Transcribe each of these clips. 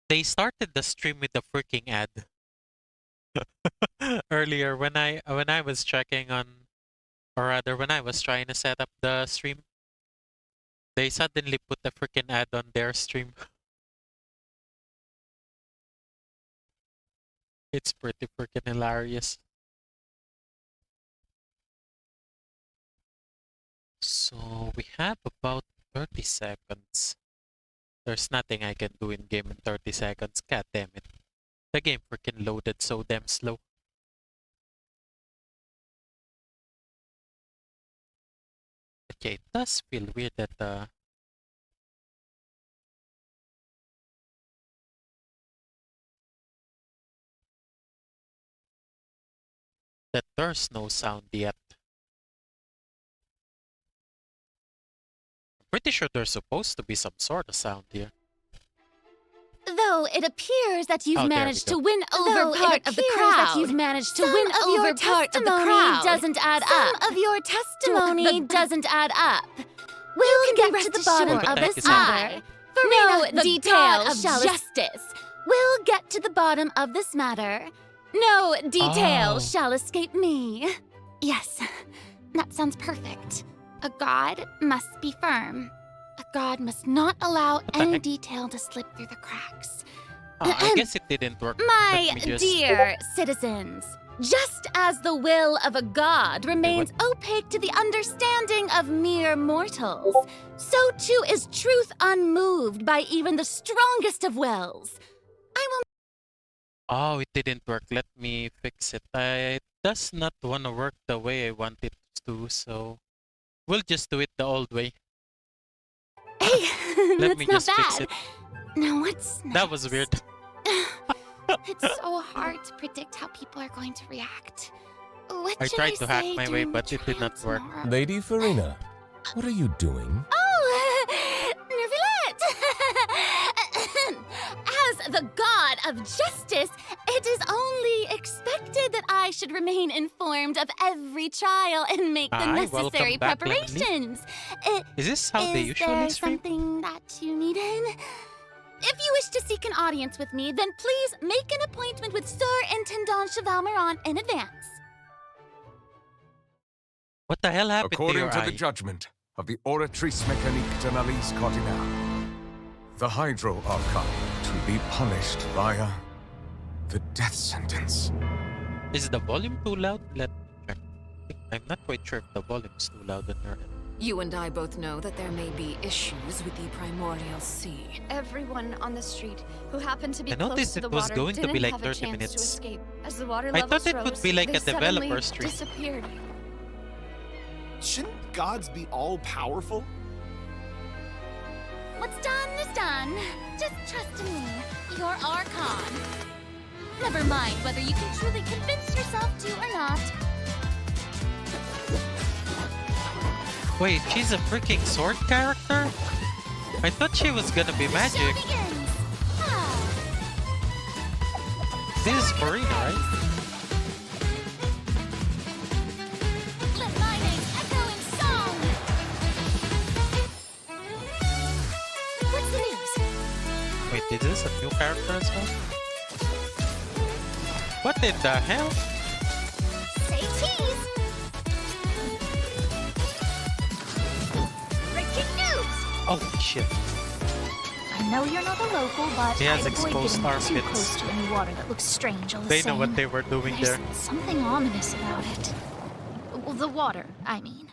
They started the stream with the freaking ad. Earlier when I was checking on, or rather when I was trying to set up the stream, they suddenly put the freaking ad on their stream. It's pretty freaking hilarious. So we have about 30 seconds. There's nothing I can do in game in 30 seconds. God damn it. The game freaking loaded so damn slow. But yeah, it does feel weird that there's no sound yet. I'm pretty sure there's supposed to be some sort of sound here. Though it appears that you've Oh, there we managed go. to win over part of the crowd, that you've managed to win some of over your part of the testimony crowd doesn't add up. Some of your testimony doesn't add up. We'll get to the bottom assured. of What the heck this is that? matter. No the details God of shall justice. We'll get to the bottom of this matter. No detail Oh. shall escape me. Yes, that sounds perfect. A god must be firm. A god must not allow the any heck? detail to slip through the cracks. Oh, I guess it didn't work. My Let me just- dear citizens, just as the will of a god remains opaque to the understanding of mere mortals, so too is truth unmoved by even the strongest of wills. I will Oh, it didn't work. Let me fix it. It does not want to work the way I want it to, so we'll just do it the old way. Hey, Let that's me not just fix bad. it. Now what's next? That was weird. It's so hard to predict how people are going to react. What I should tried to hack say my way, during but the it did not trial work. tomorrow? Lady Farina, what are you doing? Oh, Nervillette! As the god of justice, it is only expected that I should remain informed of every trial and make the Hi, necessary welcome back, Lemony. preparations. Is this how they Is usually there stream? something that you needed? If you wish to seek an audience with me, then please make an appointment with Sir Intendant Chevalmeron in advance. What the hell happened to According your to eye? the judgment of the Oratrice Mécanique d'Analyse Cardinale, the Hydro Archon to be punished via the death sentence. Is the volume too loud? Let me check. I'm not quite sure if the volume's too loud on your end. You and I both know that there may be issues with the primordial sea. Everyone on the street who happened to be I close noticed to the it was water going to be didn't like have 30 a chance minutes. to escape. As the water I levels thought it would rose, be like they a developer suddenly stream. disappeared. Shouldn't gods be all powerful? What's done is done. Just trust in me, your Archon. Never mind whether you can truly convince yourself to or not. Wait, she's a freaking sword character? I thought she was gonna be The magic. show begins. Ah, This is Farina, right? let my name echo in song. What's the news? Wait, is this a new character as well? What in the hell? Say cheese. Breaking news. Oh shit. I know you're not a local, but He has I'd avoid exposed getting too armpits. close to any water that looks strange all the They same. know what they were doing There's there. something ominous about it. Well, the water, I mean.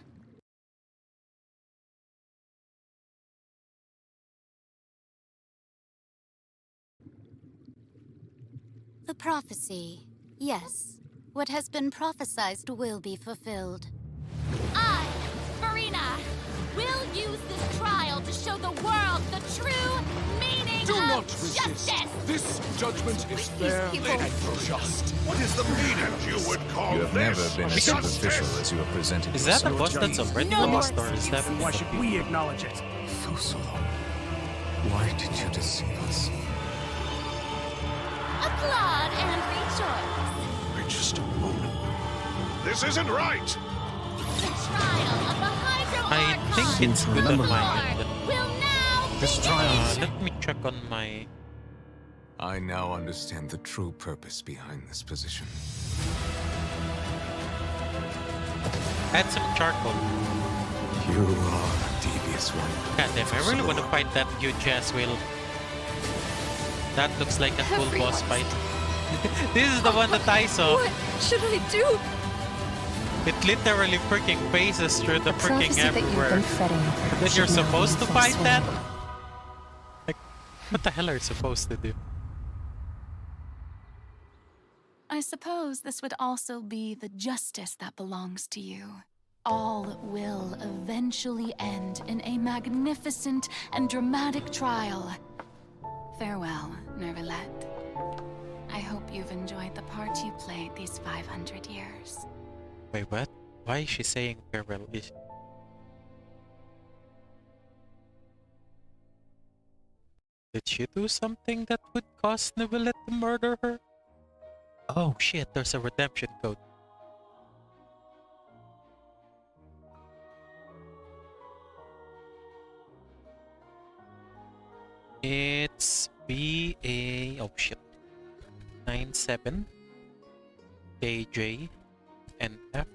The prophecy. Yes. What has been prophesied will be fulfilled. I, Farina, will use this trial to show the world the true meaning Do of not resist. justice. This judgment is fair people- and just. What is the meaning you would call You have never been as Because- superficial as you have presented Is that a yourself. boss that's already No more lost, or is that Why should we acknowledge it? Fusolo, why did you deceive us? Applaud and rejoice. Wait just a moment. This isn't right! The trial of the Hydro I Archon think it's good on Lord my end. will now This begin. trial is Let me check on my I now understand the true purpose behind this position. Add some charcoal. You are a devious one. God damn, I really want to fight that huge ass whale. That looks like a full boss fight. This is the one that I saw. What should I do? It literally freaking phases through the freaking prophecy that you've everywhere. been fretting Then should you're now supposed be to fight that? forsworn. Like, what the hell are you supposed to do? I suppose this would also be the justice that belongs to you. All will eventually end in a magnificent and dramatic trial. Farewell, Nervalette. I hope you've enjoyed the part you played these 500 years. Wait, what? Why is she saying farewell? Did she do something that would cause Neuvillette to murder her? Oh shit, there's a redemption code. It's BA, oh shit, 97 KJ NF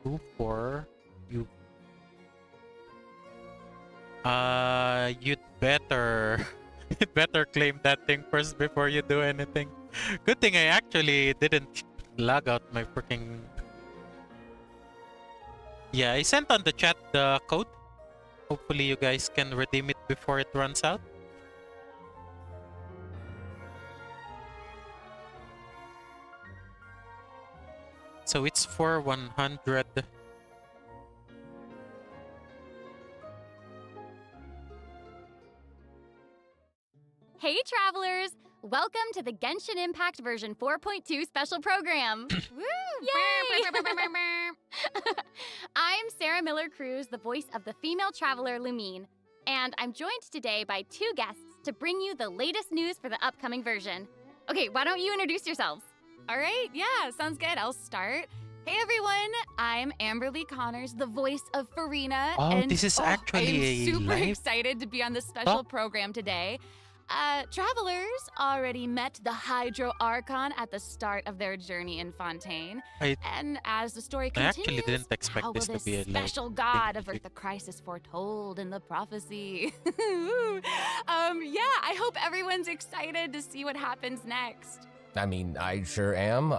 24 U. You'd better you'd better claim that thing first before you do anything. Good thing I actually didn't log out my freaking. Yeah, I sent on the chat the code. Hopefully you guys can redeem it before it runs out. So it's for 100. Hey, travelers! Welcome to the Genshin Impact version 4.2 special program. Woo! Yay! I'm Sarah Miller Cruz, the voice of the female traveler Lumine, and I'm joined today by two guests to bring you the latest news for the upcoming version. Okay, why don't you introduce yourselves? All right, yeah, sounds good. I'll start. Hey everyone, I'm Amberly Connors, the voice of Farina. Oh, and this is actually I am a super live- excited to be on this special Oh. program today. Travelers already met the Hydro Archon at the start of their journey in Fontaine. And as the story I continues, actually didn't expect how this will to be a live special god thing. avert the crisis foretold in the prophecy? Yeah, I hope everyone's excited to see what happens next. I mean, I sure am.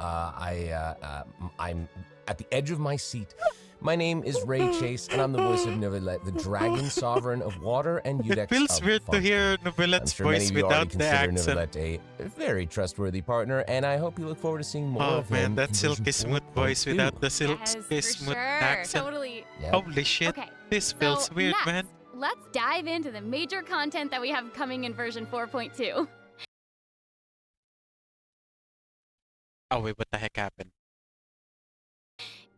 I'm at the edge of my seat. My name is Ray Chase, and I'm the voice of Neuvillette, the dragon sovereign of water and Udex It feels of weird to Fontaine. hear I'm Neuvillette's sure many voice of you already without the consider accent. Neuvillette a very trustworthy partner, and I hope you look forward to seeing more Oh of man, him that in silky version smooth voice 4.2. without the silky Yes, for smooth sure. accent. Totally. Yeah. Holy shit, Okay, this feels so weird, next, man. let's dive into the major content that we have coming in version 4.2. Oh wait, what the heck happened?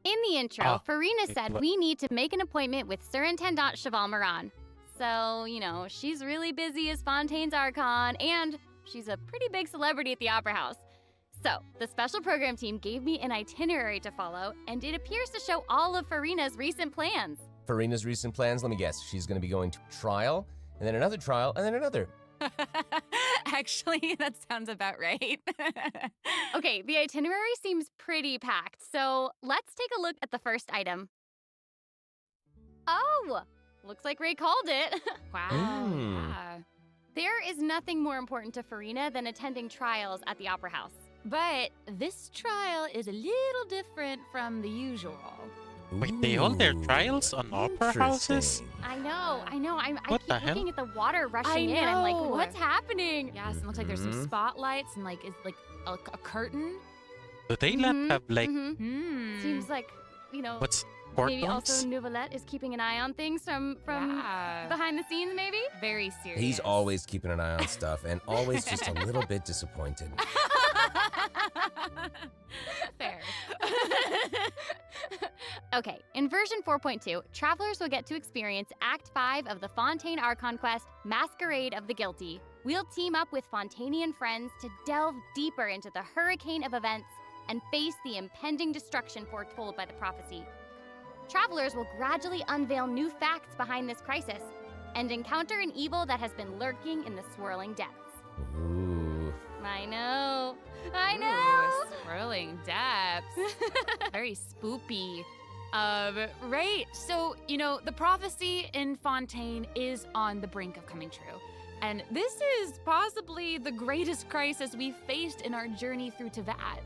In the intro, Oh, Farina wait, said what? we need to make an appointment with Surintendant Cheval Moran. So, you know, she's really busy as Fontaine's Archon, and she's a pretty big celebrity at the Opera House. So, the special program team gave me an itinerary to follow, and it appears to show all of Farina's recent plans. Farina's recent plans, let me guess, she's going to be going to trial, and then another trial, and then another. Actually, that sounds about right. Okay, the itinerary seems pretty packed, so let's take a look at the first item. Oh, looks like Ray called it. Wow. Mm. Yeah. There is nothing more important to Farina than attending trials at the Opera House. But this trial is a little different from the usual. Wait, they hold their Ooh, trials on opera houses? interesting. I know. I What keep the hell? looking at the water rushing in. I I'm like, know. what's happening? Yes, and it looks like there's some Mhm. spotlights and like is like a curtain. Do they not Mhm, have like mhm. Hmm. Seems like, you know, what's maybe also cordons? Neuvillette is keeping an eye on things from Yeah. behind the scenes, maybe? Very serious. He's always keeping an eye on stuff, and always just a little bit disappointed. fair. Okay, in version 4.2, travelers will get to experience Act 5 of the Fontaine Archon quest, Masquerade of the Guilty. We'll team up with Fontainian friends to delve deeper into the hurricane of events and face the impending destruction foretold by the prophecy. Travelers will gradually unveil new facts behind this crisis and encounter an evil that has been lurking in the swirling depths. Ooh, I know. I know. Ooh, swirling depths. Very spoopy. Right. So, the prophecy in Fontaine is on the brink of coming true. And this is possibly the greatest crisis we've faced in our journey through Teyvat.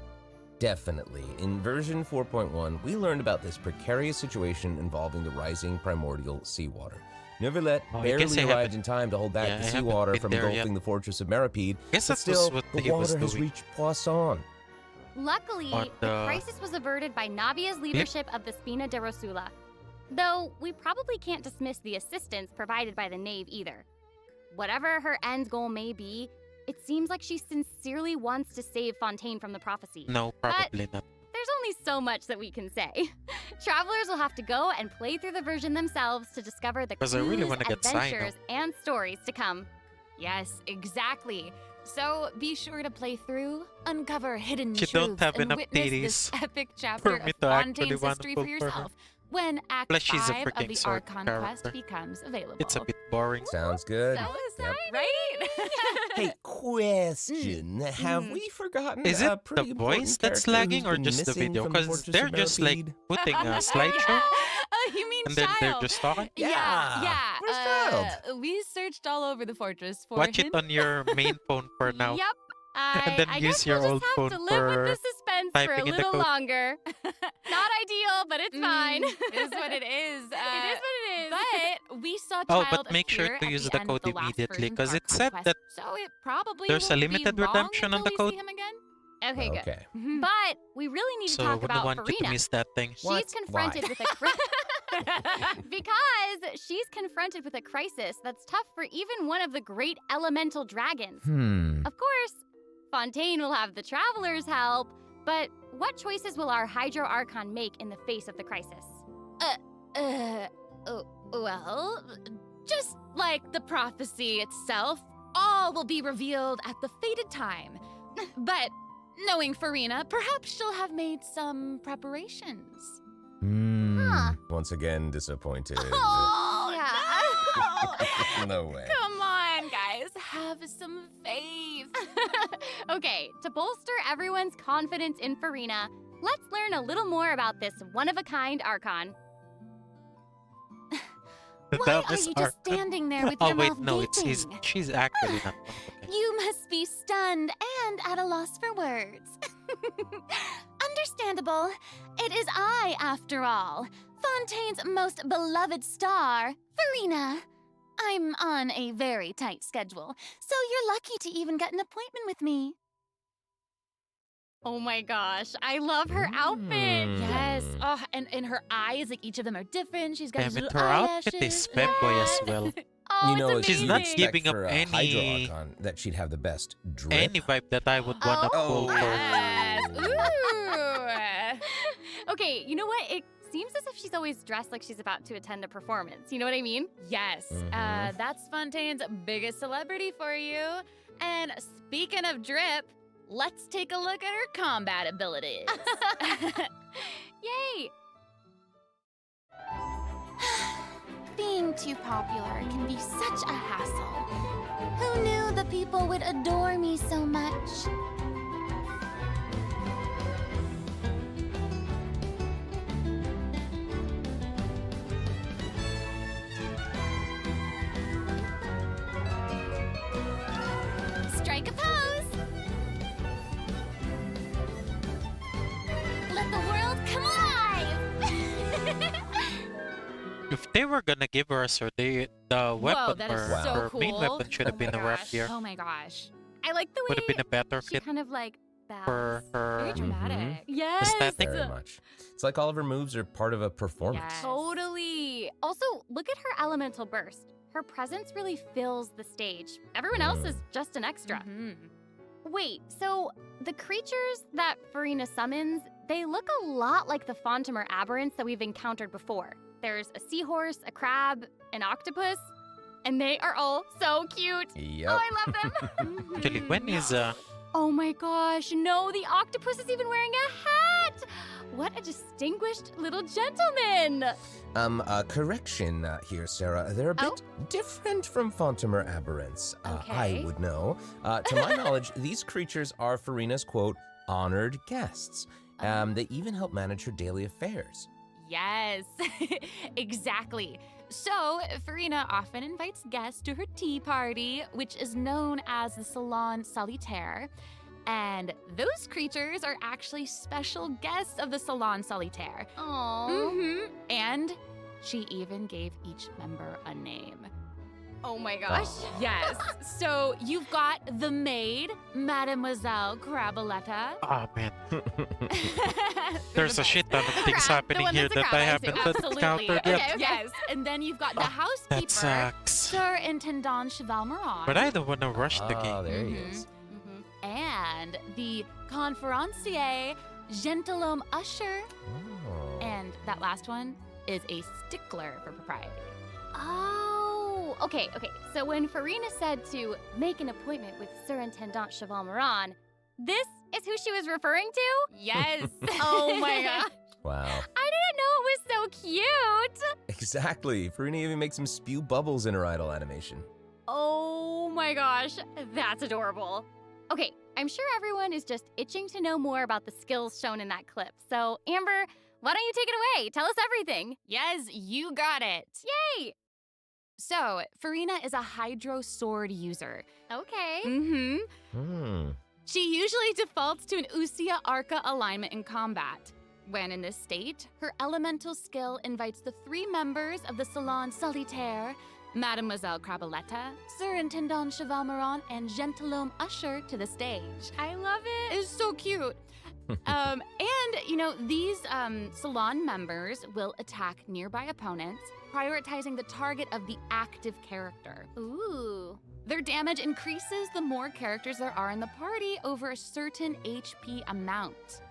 Definitely. In version 4.1, we learned about this precarious situation involving the rising primordial seawater. Neuvillette I guess barely I arrived haven't- in time to hold back yeah, the I haven't seawater been from there engulfing yet. the fortress of Meripede, Guess but that was still, what the he was water has doing. reached Poisson. Luckily, On the the- crisis was averted by Navia's leadership of the Spina de Rosula. Though, we probably can't dismiss the assistance provided by the Knave either. Whatever her end goal may be, it seems like she sincerely wants to save Fontaine from the prophecy. No, probably not. There's only so much that we can say. Travelers will have to go and play through the version themselves to discover the 'Cause I really clues, wanna get Sino. adventures, and stories to come. Yes, exactly. So be sure to play through, uncover hidden You truths, don't have and enough witness this titties epic chapter me of to actually Fontaine's wanna history pull for for her. yourself when Act Plus, she's a 5 of freaking the sword Archon character. quest becomes available. It's a bit boring. Sounds good. So Yep. right? Hey, question. Have we forgotten Is a it pretty the important voice that's character lagging who's or been just the missing video? from the Because Fortress they're of just like Meripede? putting a slideshow Oh, you mean and then they're Child? just talking. Yeah. Where's Child? We searched all over the fortress for Watch him. it on your main phone for now. Yep. And then I use guess your we'll old just have phone to live with for the suspense for a typing in the little code. longer. Not ideal, but it's fine. Is what it is. It is what it is. But we saw Oh, Child but make sure appear to at use the the end of code the last immediately, version of 'cause it Archon said Quest, that so it probably there's a won't be limited long redemption on until the we code. see him again. Okay, good. Okay. But we really need to So I talk wouldn't about want you to Farina. miss that thing. She's What? confronted Why? with a because she's confronted with a crisis that's tough for even one of the great elemental dragons. Of course, Fontaine will have the travelers' help, but what choices will our Hydro Archon make in the face of the crisis? Well, just like the prophecy itself, all will be revealed at the fated time. But knowing Farina, perhaps she'll have made some preparations. Once again, disappointed. Oh, No way. Come on, guys, have some faith. Okay, to bolster everyone's confidence in Farina, let's learn a little more about this one-of-a-kind Archon. Why That are was you just Archon. standing there with Oh your wait, mouth no, she's actually not. Okay. You must be stunned and at a loss for words. Understandable. It is I, after all, Fontaine's most beloved star, Farina. I'm on a very tight schedule, so you're lucky to even get an appointment with me. Oh my gosh, I love her outfit. Yes. Oh, and her eyes, like each of them are different. She's got Damn these it, little her eyelashes. outfit is femboy as well. Oh, You know, it's she's amazing. not expect giving up for a any- Hydro Archon that she'd have the best drip. Any vibe that I would wanna pull for. Yes. Ooh. Okay, you know what? It seems as if she's always dressed like she's about to attend a performance. You know what I mean? Yes, Mhm. that's Fontaine's biggest celebrity for you. And speaking of drip, let's take a look at her combat abilities. Yay! Being too popular can be such a hassle. Who knew the people would adore me so much? Strike a pose! Let the world come alive! If they were gonna give her a sword, the weapon that or is so her main cool. weapon should have Oh my been a gosh. rapier. Oh my gosh. I like the Would have way been a better she fit kind of like for bows. Very her dramatic. Yes! aesthetic. Very much. It's like all of her moves are part of a performance. Yes. Totally. Also, look at her elemental burst. Her presence really fills the stage. Everyone else is just an extra. Mhm. Wait, so the creatures that Farina summons, they look a lot like the Fontamer aberrants that we've encountered before. There's a seahorse, a crab, an octopus, and they are all so cute. Yep. Oh, I love them. Actually, when is Oh my gosh, no, the octopus is even wearing a hat. What a distinguished little gentleman! Correction here, Sarah. They're a bit different from Fontamer aberrants. I Okay. would know. To my knowledge, these creatures are Farina's, quote, honored guests. They even help manage her daily affairs. Yes, exactly. So, Farina often invites guests to her tea party, which is known as the Salon Solitaire. And those creatures are actually special guests of the Salon Solitaire. Aww. And she even gave each member a name. Oh my gosh. Yes. So you've got the maid, Mademoiselle Craboletta. Oh man, there's a shit ton of things crab, the happening one here that's a that I crab, I haven't see. Absolutely. encountered yet. Okay. Yes. And then you've got the housekeeper, That sucks. Sir Intendant Cheval Moran. But I don't want to rush the Ah, game. there he Mhm. is. And the conférencier, gentilhomme usher. Oh. And that last one is a stickler for propriety. Oh, okay. So when Farina said to make an appointment with Sir Intendant Cheval Moran, this is who she was referring to? Yes. Oh my gosh. Wow. I didn't know it was so cute. Exactly. Farina even makes him spew bubbles in her idol animation. Oh my gosh, that's adorable. Okay, I'm sure everyone is just itching to know more about the skills shown in that clip. So, Amber, why don't you take it away? Tell us everything. Yes, you got it. Yay! So, Farina is a hydro sword user. Okay. Mm-hmm. Hmm. She usually defaults to an Usia Arca alignment in combat. When in this state, her elemental skill invites the three members of the Salon Solitaire, Mademoiselle Craboletta, Sir Intendant Cheval Moran, and Gentilhomme Usher to the stage. I love it. It's so cute. And, these salon members will attack nearby opponents, prioritizing the target of the active character. Ooh. Their damage increases the more characters there are in the party over a certain HP amount.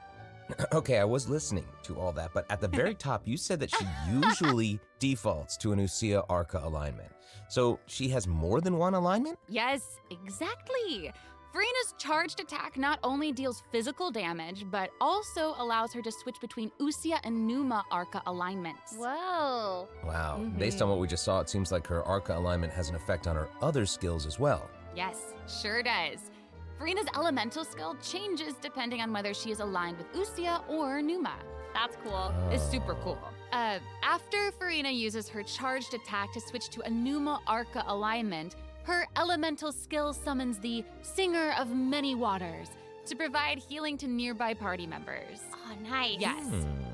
Okay, I was listening to all that, but at the very top, you said that she usually defaults to an Usia Arca alignment. So she has more than one alignment? Yes, exactly. Farina's charged attack not only deals physical damage, but also allows her to switch between Usia and Numa Arca alignments. Whoa. Wow. Mhm. Based on what we just saw, it seems like her Arca alignment has an effect on her other skills as well. Yes, sure does. Farina's elemental skill changes depending on whether she is aligned with Usia or Numa. That's cool. It's super cool. After Farina uses her charged attack to switch to a Numa Arca alignment, her elemental skill summons the Singer of Many Waters to provide healing to nearby party members. Oh, nice. Yes.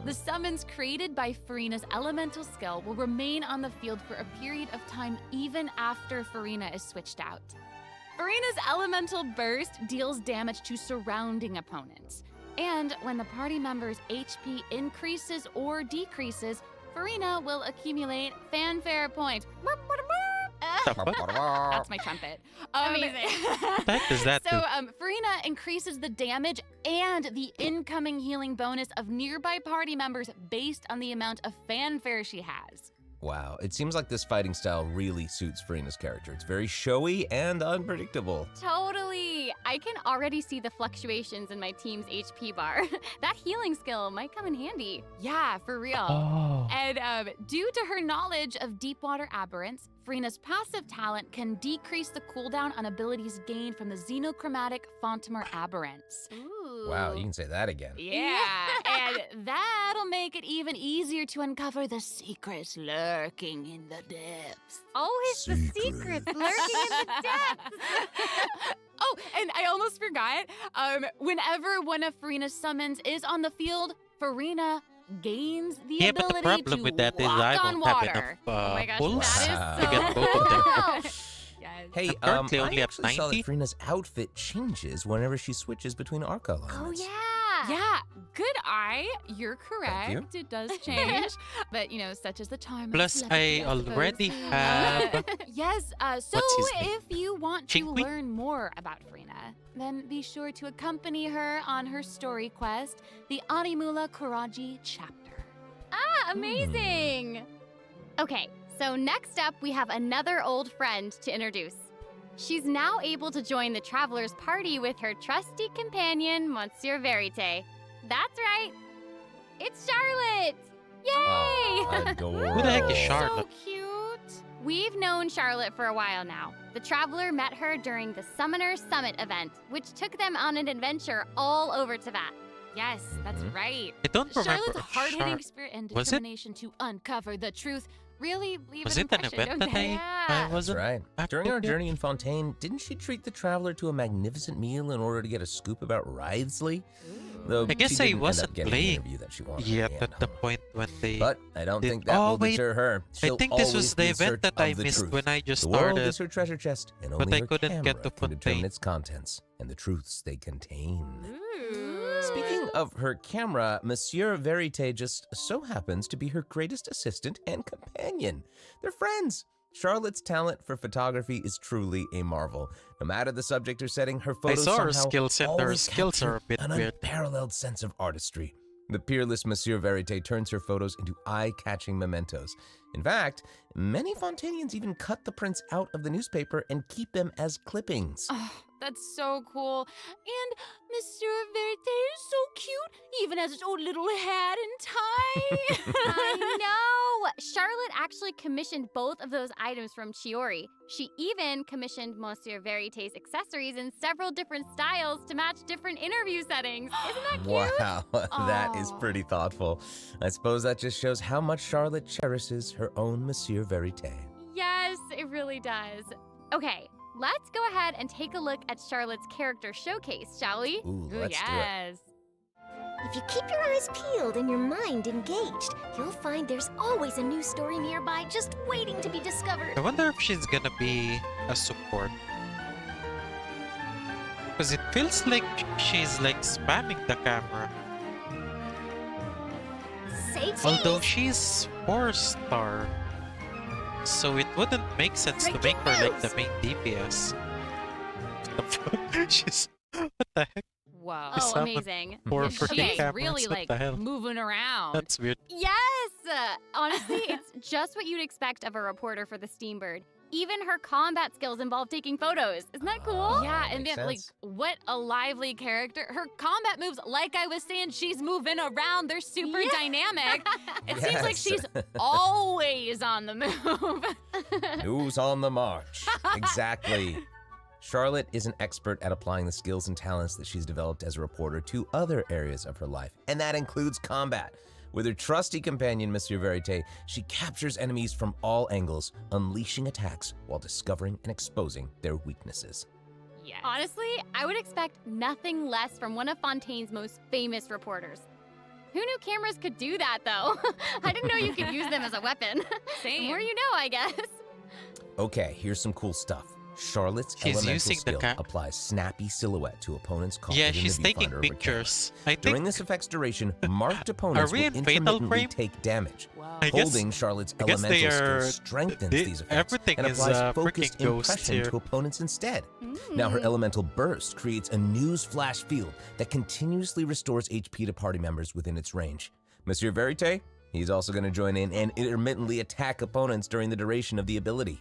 The summons created by Farina's elemental skill will remain on the field for a period of time even after Farina is switched out. Farina's elemental burst deals damage to surrounding opponents. And when the party member's HP increases or decreases, Farina will accumulate fanfare points. That's my trumpet. Amazing. What does that So, do? Farina increases the damage and the incoming healing bonus of nearby party members based on the amount of fanfare she has. Wow, it seems like this fighting style really suits Farina's character. It's very showy and unpredictable. Totally. I can already see the fluctuations in my team's HP bar. That healing skill might come in handy. Yeah, for real. Oh. And due to her knowledge of deep water aberrants, Farina's passive talent can decrease the cooldown on abilities gained from the xenochromatic Fontamer aberrants. Ooh. Wow, you can say that again. Yeah, and that'll make it even easier to uncover the secrets lurking in the depths. Always the secrets lurking in the depths. Oh, and I almost forgot. Whenever one of Farina's summons is on the field, Farina gains the Yeah, but ability the problem to with that is walk I on won't have water. enough Oh my gosh, pulls that is to get so both of them. cool. Yes. Hey, I'm currently I only at actually saw 90. that Farina's outfit changes whenever she switches between Arca Oh, alignments. yeah. Yeah, good eye. You're correct. you. It does change. But, such as the charm. Plus, of I celebrity, already suppose. have. Yes, so What's his name? if you want to Chinqui? learn more about Farina, then be sure to accompany her on her story quest, the Animula Kuraji chapter. Ah, amazing. Okay, so next up we have another old friend to introduce. She's now able to join the traveler's party with her trusty companion, Monsieur Verite. That's right. It's Charlotte! Yay! Oh, adorable. Who the heck is Charlotte? So cute. We've known Charlotte for a while now. The Traveler met her during the Summoner Summit event, which took them on an adventure all over Teyvat. Yes, that's right. I don't remember. Charlotte's hard-hitting spirit and Was it? determination to uncover the truth really leave Was an it an impression, event don't that they? I That's wasn't? right. active During our in? journey in Fontaine, didn't she treat the traveler to a magnificent meal in order to get a scoop about Wriothesley? Though I guess she I didn't end wasn't up getting playing the interview that she wanted. in Yet the end, at the huh? point when they. But I don't did- think that Oh, will wait. deter her. I She'll think this always was be the in event search that I of the missed truth. when I just The world started. is her treasure chest, and but only I her couldn't camera get to can determine Fontaine. its contents and the truths they contain. Ooh. Speaking of her camera, Monsieur Verite just so happens to be her greatest assistant and companion. They're friends. Charlotte's talent for photography is truly a marvel. No matter the subject or setting, her I photos saw her somehow skills and her always skills are a capture bit an weird. unparalleled sense of artistry. The peerless Monsieur Verite turns her photos into eye-catching mementos. In fact, many Fontainians even cut the prints out of the newspaper and keep them as clippings. Oh, that's so cool. And Monsieur Verite is so cute, even has its own little hat and tie. I know! Charlotte actually commissioned both of those items from Chiori. She even commissioned Monsieur Verite's accessories in several different styles to match different interview settings. Isn't that cute? Wow, that is Aw. pretty thoughtful. I suppose that just shows how much Charlotte cherishes her own Monsieur Verite. Yes, it really does. Okay, let's go ahead and take a look at Charlotte's character showcase, shall we? Ooh, Ooh, let's yes. If you keep your eyes peeled and your mind engaged, you'll find there's always a new story nearby just waiting to be discovered. I wonder if she's gonna be a support. Because it feels like she's like spamming the camera. Say cheese! Although she's 4-star. So it wouldn't make sense to Breaking make her like news. the main DPS. What the fuck? She's. What the heck? Whoa. Oh, Someone- amazing. Four And freaking she's cameras. really What like the hell? moving around. That's weird. Yes! Honestly, it's just what you'd expect of a reporter for the Steambird. Even her combat skills involve taking photos. Isn't that cool? Yeah, and Makes then, like, sense. what a lively character. Her combat moves, like I was saying, she's moving around. They're super Yeah. dynamic. It seems like Yes. she's always on the move. News on the march. Exactly. Charlotte is an expert at applying the skills and talents that she's developed as a reporter to other areas of her life, and that includes combat. With her trusty companion, Monsieur Verite, she captures enemies from all angles, unleashing attacks while discovering and exposing their weaknesses. Yes. Honestly, I would expect nothing less from one of Fontaine's most famous reporters. Who knew cameras could do that, though? I didn't know you could use them as a weapon. The Same. more you know, I guess. Okay, here's some cool stuff. Charlotte's She's elemental using the skill ca- applies snappy silhouette to opponents caught Yeah, within she's the taking viewfinder of her camera. pictures. I During think. this effect's duration, marked opponents we will in Fatal intermittently Frame? take damage. Wow. I guess- Holding Charlotte's I guess they elemental are- skill strengthens they- these effects everything and is, applies focused freaking ghost impression here. to opponents instead. Now her elemental burst creates a news flash field that continuously restores HP to party members within its range. Monsieur Verite, he's also going to join in and intermittently attack opponents during the duration of the ability.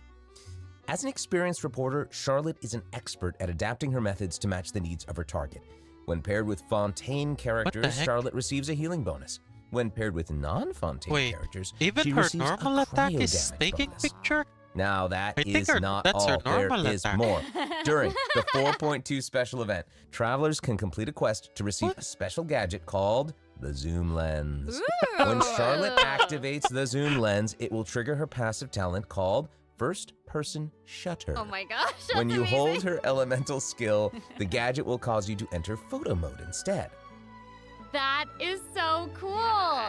As an experienced reporter, Charlotte is an expert at adapting her methods to match the needs of her target. When paired with Fontaine characters, heck? Charlotte receives a healing bonus. When paired with non-Fontaine Wait, characters, Even she her receives normal a attack cryo is damage taking bonus. picture? Now that I think is her- not that's her all. There normal is attack. more. During the 4.2 special event, travelers can complete a quest to receive What? a special gadget called the Zoom Lens. Ooh. When Charlotte activates the Zoom Lens, it will trigger her passive talent called First Person Shutter. Oh my gosh. When that's you hold amazing. her elemental skill, the gadget will cause you to enter photo mode instead. That is so cool.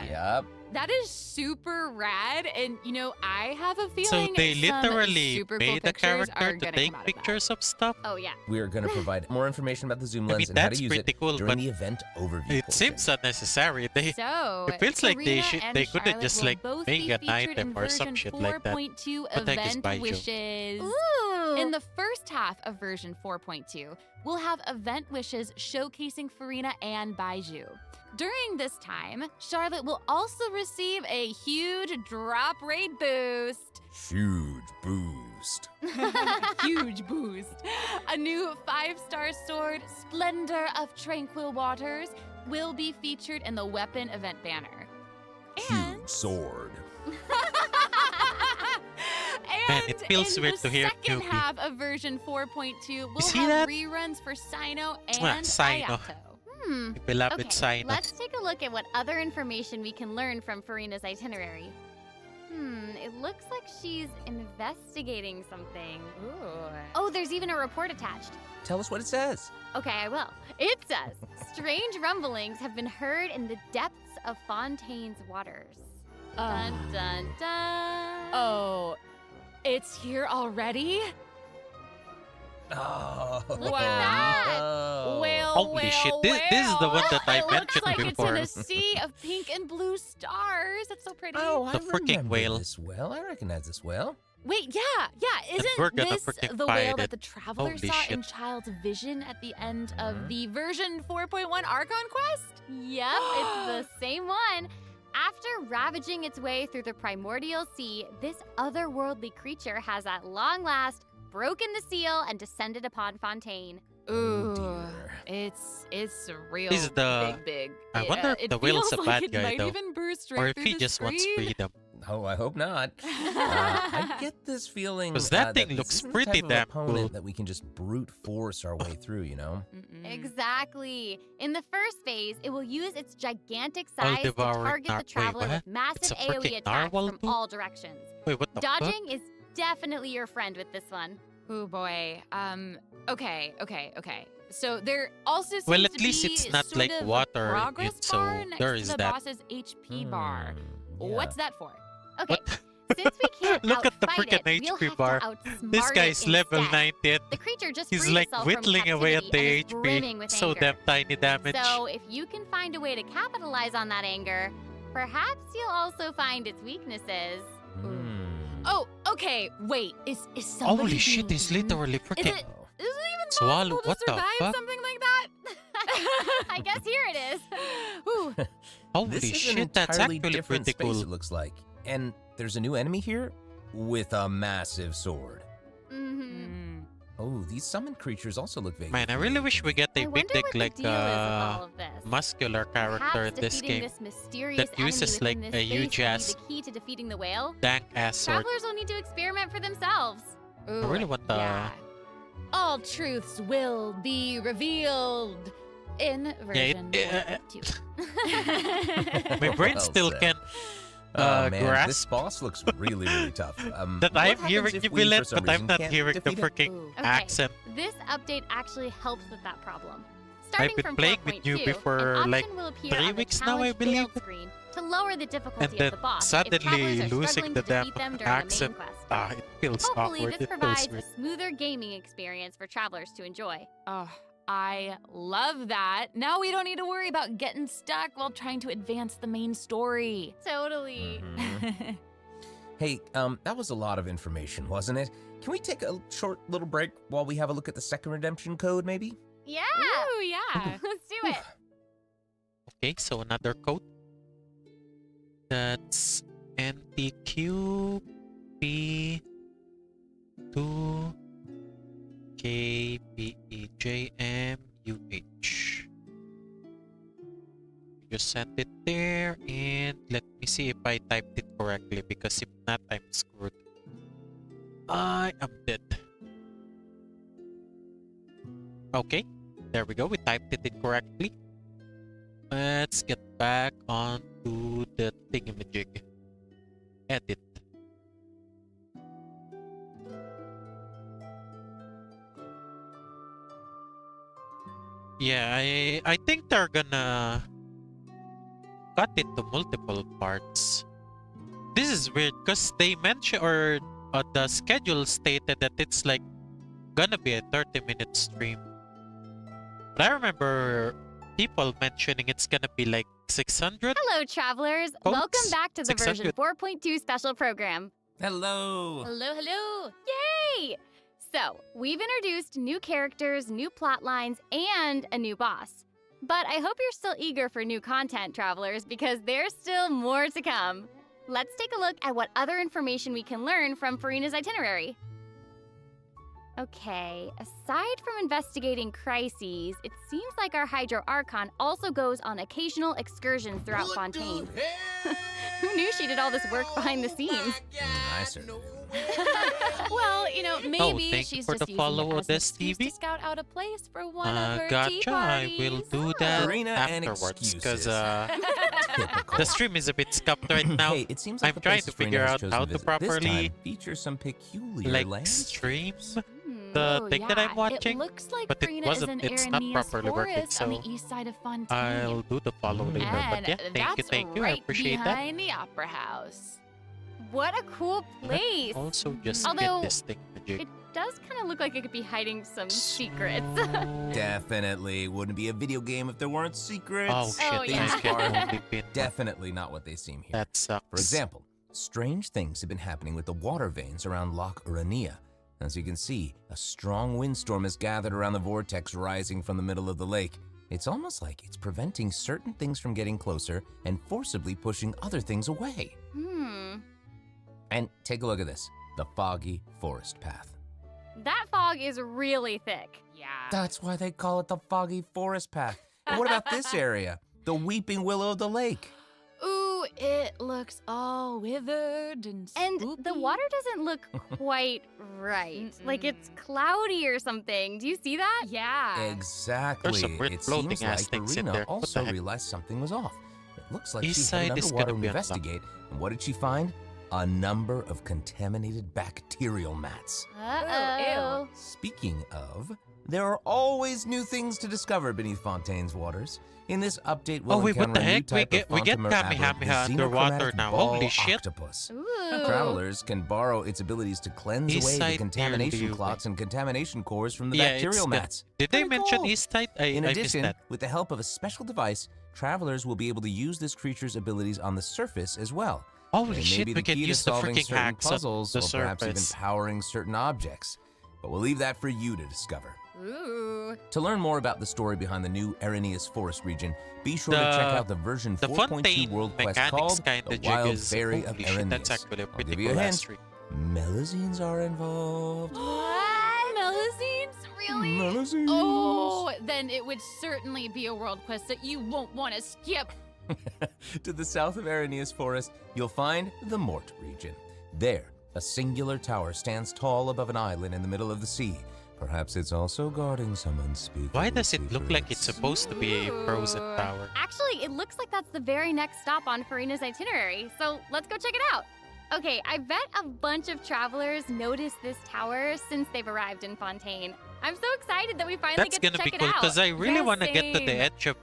Yep. That is super rad, and I have a So feeling they some literally super cool made the pictures are character to gonna take come out of that. pictures of stuff? Oh, yeah. We are going to provide more information about the Zoom I Lens mean, and how that's to use pretty it cool, during but the event overview It portion. seems unnecessary. They So, It feels like they Karina should- and they could've Charlotte just, will like, both make be an featured item in or some version shit like that. 4.2 What the heck is event Baiju? wishes. Ooh. In the first half of version 4.2, we'll have event wishes showcasing Farina and Baiju. During this time, Charlotte will also receive a huge drop rate boost. Huge boost. Huge boost. A new 5-star sword, Splendor of Tranquil Waters, will be featured in the weapon event banner. cube sword. Man, it feels in weird the to hear second QB. half of version 4.2, we'll see have that? reruns for Sino Mwah, and Sino. Ayato. Hmm. My beloved Okay, Sino. let's take a look at what other information we can learn from Farina's itinerary. It looks like she's investigating something. Ooh. Oh, there's even a report attached. Tell us what it says. Okay, I will. It says, strange rumblings have been heard in the depths of Fontaine's waters. Dun dun dun. Oh, it's here already? Oh, Look at that. no. Well, Holy shit, this is the one that I it mentioned looks like before. it's in a sea of pink and blue stars. That's so pretty. Oh, I The freaking remember whale. this whale. I recognize this whale. Wait, yeah. we're Isn't gonna this freaking the fight whale it. that the traveler Holy saw in shit. Child's vision at the end of the version 4.1 Archon quest? Yep, it's the same one. After ravaging its way through the primordial sea, this otherworldly creature has at long last broken the seal and descended upon Fontaine. Ooh, dear. it's real This is the- big. I wonder if it the whale's feels a like bad it guy, might though. even burst right Or if through he the just wants screen. freedom. Oh, I hope not. I get this feeling 'Cause that thing this looks isn't the pretty type of damn opponent cool. that we can just brute force our way through, you know? Mm-mm. Exactly. In the first phase, it will use its gigantic size to devouring target the traveler wait, with what? massive It's a AoE freaking attacks narwhal from too? all directions. Wait, what the fuck? Dodging is definitely your friend with this one. Oh boy. Okay. So there also seems Well, at to least be it's not sort like of a water in progress it, so bar next there to is the that. boss's HP bar. Yeah. What's that for? Okay, What? since we can't Look at the outfight freaking it, we'll HP have bar. to outsmart This it guy's level instead. 90 and The creature just he's freed like itself whittling from away at captivity the and is brimming HP. with So anger. damn tiny damage. So if you can find a way to capitalize on that anger, perhaps you'll also find its weaknesses. Hmm. Oh, okay. Wait. Is somebody Holy shit, being he's eaten? literally Is freaking... it even Swallow- possible to what the survive fuck? something like that? I guess here it is. Ooh. Holy This is an shit, that's entirely actually different pretty space, cool. it looks like. And there's a new enemy here with a massive sword. Mm-hmm. Oh, these summoned creatures also look vaguely Man, I really familiar wish to we me. get a I big wonder dick what the like deal is with all of this. muscular character in Perhaps this defeating game. this mysterious that uses, enemy like, within a this space huge will be ass the key to defeating the whale. Dank ass sword. Travelers will need to experiment for themselves. I really want the... Yeah. All truths will be revealed in version it- 4.2. My brain Well still said. can Oh man, this grasp boss looks really, really tough. that what I'm happens hearing if you, we, for Billet, some but I'm reason, not can't hearing the defeat it? freaking Ooh. Okay. accent. This update actually helps with that problem. Starting been from playing with you 4.2, for, an like, option will appear 3 on weeks the now, I challenge believe. failed screen to lower the difficulty And of then the boss if suddenly travelers are losing struggling the to defeat damn them during accent. the main quest. Ah, it feels Hopefully, awkward. this It feels provides a weird. smoother gaming experience for travelers to enjoy. Oh, I love that. Now we don't need to worry about getting stuck while trying to advance the main story. Totally. Mhm. Hey, that was a lot of information, wasn't it? Can we take a short little break while we have a look at the second redemption code, maybe? Yeah, Ooh, yeah. let's do it. Okay, so another code. That's NTQP2KBEJMUH. Just sent it there, and let me see if I typed it correctly, because if not, I'm screwed. I am dead. Okay, there we go. We typed it incorrectly. Let's get back onto the thingamajig. Edit. Yeah, I think they're gonna cut it to multiple parts. This is weird because they mentioned, or the schedule stated that it's like gonna be a 30-minute stream. But I remember people mentioning it's gonna be like 600. Hello, travelers. Codes, Welcome back to the version 600. 4.2 special program. Hello. Hello. Yay! So, we've introduced new characters, new plot lines, and a new boss. But I hope you're still eager for new content, travelers, because there's still more to come. Let's take a look at what other information we can learn from Farina's itinerary. Okay, aside from investigating crises, it seems like our Hydro Archon also goes on occasional excursions throughout Fontaine. Who knew she did all this work behind the scenes? I certainly do. Well, maybe thank you she's for just the using follow, it as an Des excuse TV. to scout out a place for one of her tea Gotcha. I parties. will do that Arena and afterwards because excuses. Typical. the stream is a bit scuffed right now. Hey, it seems like I'm the trying places to figure Farina has out chosen how to to visit this properly time feature some peculiar like landscapes. stream the thing that I'm watching, It looks like but it Farina wasn't- is in it's not Aranea's properly working, forest on so the east side of Fontaine. I'll do the follow later. And But yeah, thank you. I right appreciate that. behind the Opera House. What a cool place! Also, just Although, get this thing magic. It does kind of look like it could be hiding some secrets. Definitely wouldn't be a video game if there weren't secrets. Oh shit, Oh, these yeah. are only pin. Definitely not what they seem here. That sucks. For example, strange things have been happening with the water veins around Loch Urania. As you can see, a strong windstorm has gathered around the vortex rising from the middle of the lake. It's almost like it's preventing certain things from getting closer and forcibly pushing other things away. And take a look at this, the foggy forest path. That fog is really thick. Yeah. That's why they call it the foggy forest path. And what about this area? The weeping willow of the lake. Ooh, it looks all withered and And spoopy. the water doesn't look quite right. Like it's cloudy or something. Do you see that? Yeah. Exactly. There's some weird It floating seems ass like things in Marina there. What the also heck? realized something was off. It looks like East she had side an is underwater gonna to be unlocked. investigate. And what did she find? A number of contaminated bacterial mats. Uh-oh. Speaking of, there are always new things to discover beneath Fontaine's waters. In this update, we'll Oh, wait, what encounter the a new heck? We type of get Fontamer aberrant, Kamehameha the underwater xenochromatic now. ball Holy shit. octopus. Ooh. Travelers can borrow its abilities to cleanse East away the side contamination near clots and contamination cores from the Yeah, it's bacterial the- mats. Did they Pretty mention cool. East Side? I In missed addition, that. with the help of a special device, travelers will be able to use this creature's abilities on the surface as well. Holy They may shit, be we the can key to use the solving freaking certain hacks on puzzles, the or perhaps even surface. powering certain objects. But we'll leave that for you to discover. Ooh. To learn more about the story behind the new Araneus Forest region, be sure to The- check out the version The 4.2 Fontaine World Quest mechanics called kind The of jig Wild is Fairy of holy shit, that's Araneus. actually a I'll pretty give you a cool hint. ass stream. Melazines are involved. What? Melazines? Really? Melazines. Oh, then it would certainly be a world quest that you won't want to skip. To the south of Araneus Forest, you'll find the Mort region. There, a singular tower stands tall above an island in the middle of the sea. Perhaps it's also guarding some unspeakable Why does it look like it's secrets. supposed to be a frozen Ooh. tower? Actually, it looks like that's the very next stop on Farina's itinerary. So let's go check it out. Okay, I bet a bunch of travelers noticed this tower since they've arrived in Fontaine. I'm so excited that we finally That's get to gonna be check cool it out. because I really Yeah, want to get to the same. edge of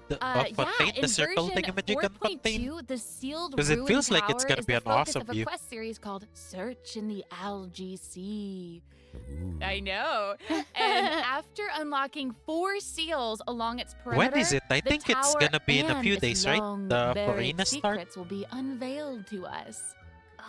Fontaine, the in circle version thingamajig on Fontaine. 4.2, the sealed 'Cause it ruined feels like it's tower gonna is be the an focus awesome of a view. quest series called Search in the Algae Sea. Ooh. I know. And after unlocking 4 seals along its perimeter, When is it? I the think it's tower gonna be in a and few its days, right? long The buried Farina start? secrets will be unveiled to us.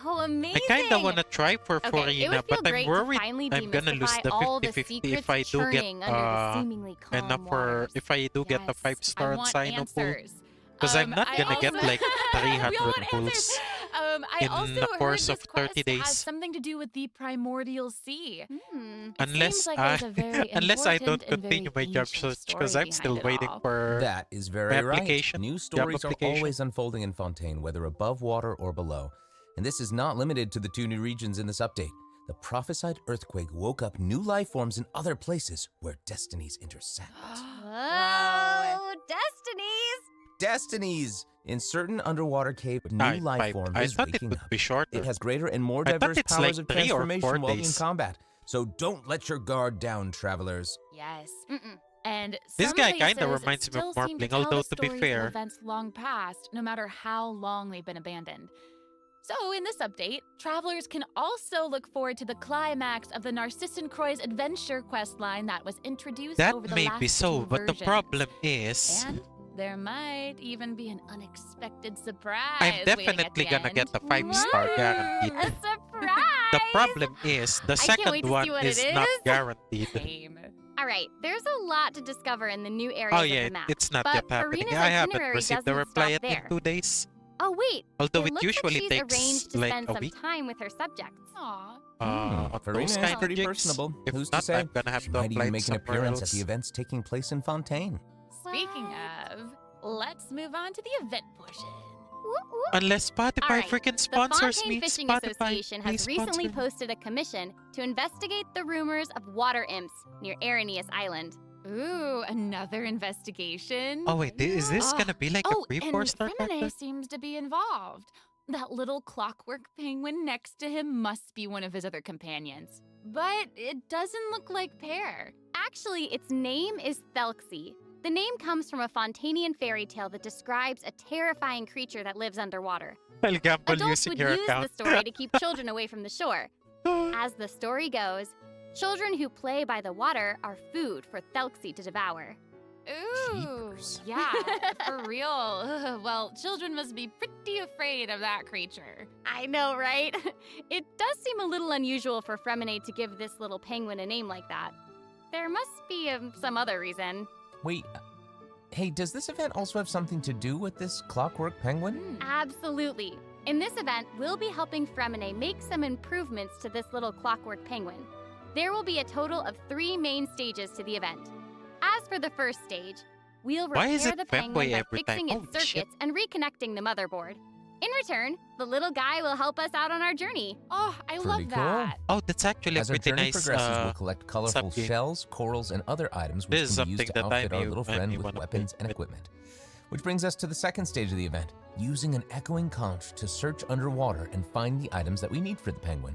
Oh, amazing! I kind of want to try for Okay, it Farina, would feel but I'm great to worried finally I'm gonna lose demystify the all 50-50 the if I secrets do get churning under the seemingly calm enough for waters. if I do get the Yes, 5-star I on want Sino pool. answers. Because I'm not I gonna get also- like We 300 all want pools. answers. I in also the course heard of this 30 quest has days. something to do with the primordial sea. Hmm. It Unless seems like I there's a very unless I don't important and very continue my job ancient search because story I'm still behind it waiting all. for That is very my right. application, New job stories are application. always unfolding in Fontaine, whether above water or below. And this is not limited to the 2 new regions in this update. The prophesied earthquake woke up new life forms in other places where destinies intersect. Whoa, destinies! Destinies! In certain underwater cave, new I, life I, form I is thought it waking would up. be shorter. It has greater and more I thought diverse it's powers like of 3 or 4 transformation while in days. combat. So don't let your guard down, travelers. Yes. Mm-mm. And This some guy kinda places reminds me of still seem Morpling, tell although the to be stories of fair- events long past, no matter how long they've been abandoned. So, in this update, travelers can also look forward to the climax of the Narcissan Croix adventure quest line that was introduced That over the may last be so, 2 but the versions. problem is And there might even be an unexpected surprise. I'm waiting at definitely the gonna end. get the 5-star guaranteed. A surprise! The problem is the I can't second wait to see one what is it not is. guaranteed. Same. All right, there's a lot to discover in the new areas Oh of yeah, the map. it's not but yet happening. Farina's I haven't itinerary received the doesn't reply stop yet there. in 2 days. Oh wait, Although it it looks usually like she's takes arranged to like spend a some week. time with her subjects. Aw. On Farina those is kind of pretty gigs. personable. If Who's not, to say? I'm gonna have She to might apply even it make an somewhere appearance else. at the events taking place in Fontaine. Speaking of, let's move on to the event portion. Unless Spotify All right, freaking the sponsors Fontaine me. Fishing Spotify, Association please has recently sponsor me. posted a commission to investigate the rumors of water imps near Arrhenius Island. Ooh, another investigation. Oh wait, is this Ugh. gonna be like Oh, a and pre-4 Femine seems to be involved. That little clockwork penguin next to him must be one of his other companions. But it doesn't look like Pear. Actually, its name is Thelxie. The name comes from a Fontanian fairy tale that describes a terrifying creature that lives underwater. I'll gamble Adults using would your use account. the story to keep children away from the shore. As the story goes, children who play by the water are food for Thelxie to devour. Ooh, Jeepers. yeah, for real. Ugh, well, children must be pretty afraid of that creature. I know, right? It does seem a little unusual for Fremine to give this little penguin a name like that. There must be some other reason. Wait, hey, does this event also have something to do with this clockwork penguin? Absolutely. In this event, we'll be helping Fremine make some improvements to this little clockwork penguin. There will be a total of 3 main stages to the event. As for the first stage, we'll Why is repair it the femboy penguin by every time? fixing its Holy shit. circuits and reconnecting the motherboard. In return, the little guy will help us out on our journey. Oh, I Pretty love cool. that. Oh, that's actually a As our pretty journey nice progresses, we'll collect colorful sub-game. shells, corals, and other items which This is can be used something to that I outfit our may- little I friend may with wanna weapons play and with. equipment. Which brings us to the second stage of the event, using an echoing conch to search underwater and find the items that we need for the penguin.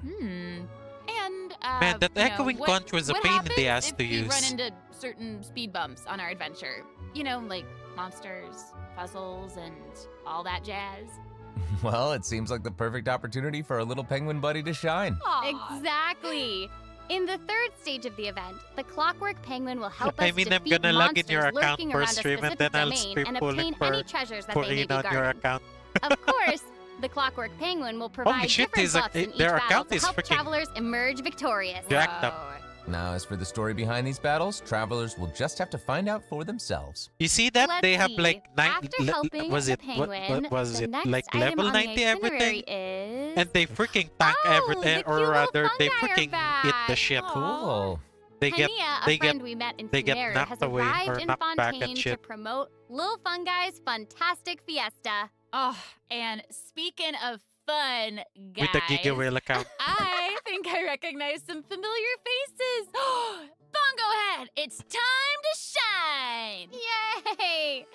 And, Man, that you know, echoing what- conch was a what pain in the happens ass if to we run use. into certain speed bumps on our adventure? You know, like monsters, puzzles, and all that jazz. Well, it seems like the perfect opportunity for our little penguin buddy to shine. Aw. Exactly. In the third stage of the event, the clockwork penguin will help us I mean, I'm defeat gonna log in your monsters account lurking for around a stream and specific then I'll domain stream and pulling obtain for any treasures that they may Putting be on your guarding. account. Of course, the clockwork penguin will provide shit, different his ac- buffs in each their battle account to is help freaking travelers emerge victorious. jacked up. Whoa. Now, as for the story behind these battles, travelers will just have to find out for themselves. You see that? Let's They have see. like After helping was the it penguin, was the it next like item level on the 90 itinerary everything? is... And they freaking tank Oh, everything, the or cute little rather they fungi are freaking back. hit the ship. Aw. Cool. They get Hania, they a get friend we met in they get Sumeru, knocked has away or arrived in knocked back and Fontaine to shit. promote Lil Fungi's Fantastic Fiesta. Oh, and speaking of fun, guys, with the Giga Whale account. I think I recognize some familiar faces. Bongo Head, it's time to shine! Yay!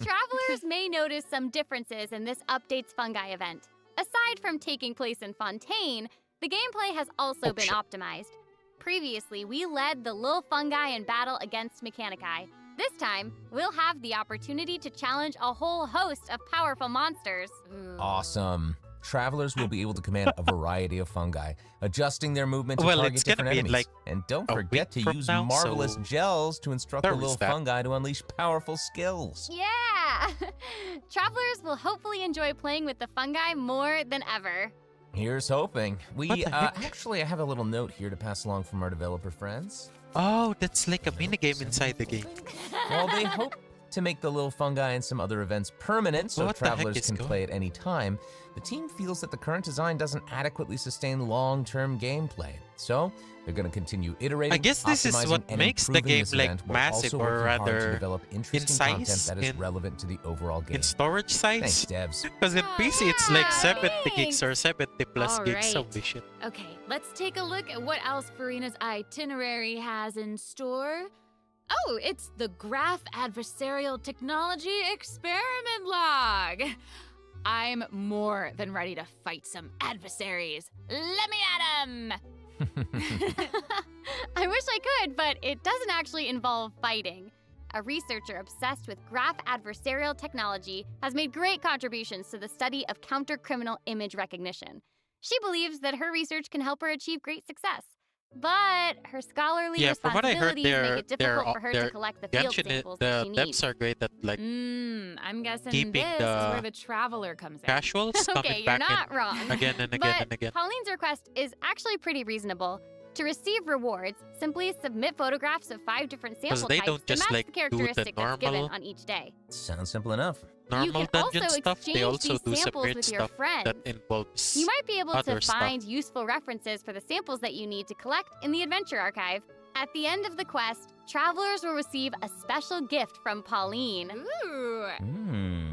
Travelers may notice some differences in this update's fungi event. Aside from taking place in Fontaine, the gameplay has also Oh, been shit. optimized. Previously, we led the Lil Fungi in battle against Mechanici. This time, we'll have the opportunity to challenge a whole host of powerful monsters. Awesome. Travelers will be able to command a variety of fungi, adjusting their movement to Well, target it's gonna different be, enemies. like, And don't a forget week to from use now, marvelous so gels to instruct the there is little that. fungi to unleash powerful skills. Yeah! Travelers will hopefully enjoy playing with the fungi more than ever. Here's hoping. What the heck? Actually, I have a little note here to pass along from our developer friends. Oh, that's like a minigame inside the game. While they hope to make the little fungi and some other events permanent so What the heck travelers is can going- play at any time, the team feels that the current design doesn't adequately sustain long-term gameplay. So, they're going to continue iterating, I guess this is optimizing, what and makes the improving game, this like, event while massive, also or working hard to rather develop interesting in content size, that is in- relevant to the overall game. In storage Thanks, size? devs. Because in PC it's like Yeah, 70 gigs or 70 plus All gigs. right. Holy shit. Okay, let's take a look at what else Farina's itinerary has in store. Oh, it's the Graph Adversarial Technology Experiment Log. I'm more than ready to fight some adversaries. Let me at 'em! I wish I could, but it doesn't actually involve fighting. A researcher obsessed with graph adversarial technology has made great contributions to the study of counter-criminal image recognition. She believes that her research can help her achieve great success. But her scholarly Yeah, from what I heard, responsibilities make it they're difficult for her to they're collect the field Genshin, samples the that she needs. devs are great at like I'm guessing keeping this is the where the traveler comes in. casuals Okay, coming you're back not in wrong. again and again But and again. Pauline's request is actually pretty reasonable. To receive rewards, simply submit photographs of 5 different sample they types don't to just, match like, the do the characteristic that's given normal- on each day. Sounds simple enough. You Normal can dungeon also stuff, they exchange also these do some samples weird with your stuff that friends. involves You might be able to other stuff. find useful references for the samples that you need to collect in the Adventure Archive. At the end of the quest, travelers will receive a special gift from Pauline. Ooh.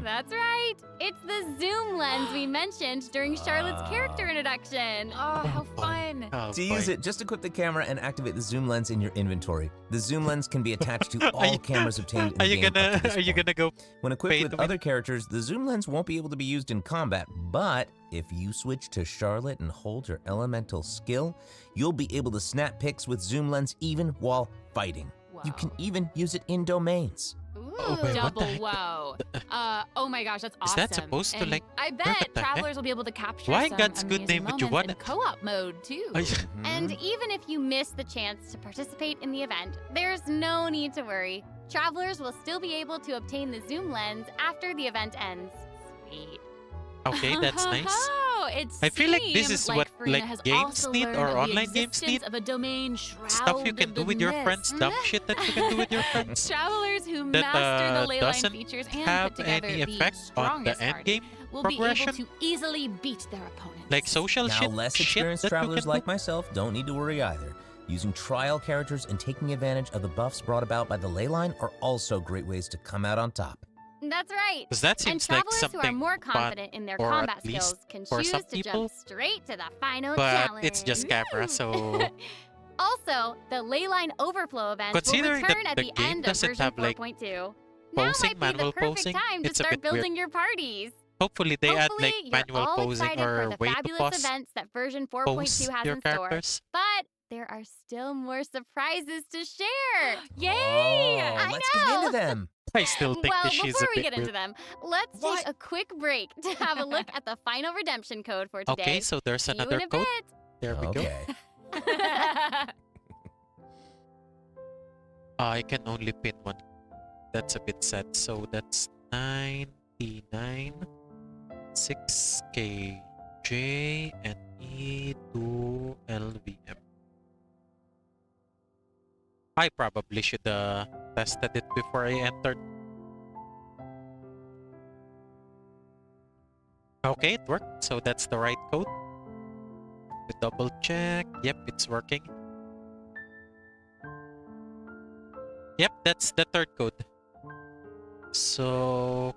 That's right! It's the zoom lens we mentioned during Charlotte's character introduction. Oh, how boy. fun. Oh, To boy. use it, just equip the camera and activate the zoom lens in your inventory. The zoom lens can be attached to all you- cameras obtained in Are the you game up to gonna this are you point. gonna go When equipped pay with to win? other characters, the zoom lens won't be able to be used in combat, but if you switch to Charlotte and hold your elemental skill, you'll be able to snap pics with zoom lens even while fighting. You can even use it in domains. Ooh, Oh, wait, what the double heck? whoa. Oh my gosh, that's Is awesome. that supposed to, And like, I what bet the heck? travelers will be able to capture Why some God's good amazing name would you moments want in co-op mode too. Ay- And even if you miss the chance to participate in the event, there's no need to worry. Travelers will still be able to obtain the zoom lens after the event ends. Sweet. Okay, that's nice. Oh, it I feel like this seems is like what, Farina like, has games also need learned or of the online games existence need. of a domain Stuff you can shrouded do with in your mist. friends, dumb shit that you can do with your friends. Travelers who that, master the ley line doesn't features and have put together any the effect on the strongest end party game will be able progression. to easily beat their opponents. Like social Now, shit, less shit experienced that you travelers can like do. myself don't need to worry either. Using trial characters and taking advantage of the buffs brought about by the ley line are also great ways to come out on top. That's right. 'Cause that And seems like travelers who are something more fun, confident in their or at combat least skills can for choose some to people. jump straight to the final But challenge. it's just camera, so Also, the Leyline Overflow event will Considering that return at the the game end of doesn't version have, like, 4.2. posing, Now might be the manual perfect posing, time to it's a start bit weird. building your parties. hopefully they add Hopefully, like you're manual all posing excited for or the way to fabulous pause events that version 4.2 pose has your in store. characters. But there are still more surprises to share. Yay! Oh, I let's get know. into them. I still think Well, that she's before a we bit get into weird. them, let's take a quick break to have a look at the final redemption code for today. Okay, so there's See you another in a code. bit. There we go. Okay. I can only pin one. That's a bit sad. So that's 99 6KJ and E2 LVM. I probably should tested it before I entered. Okay, it worked. So that's the right code. We double check. Yep, it's working. Yep, that's the third code. So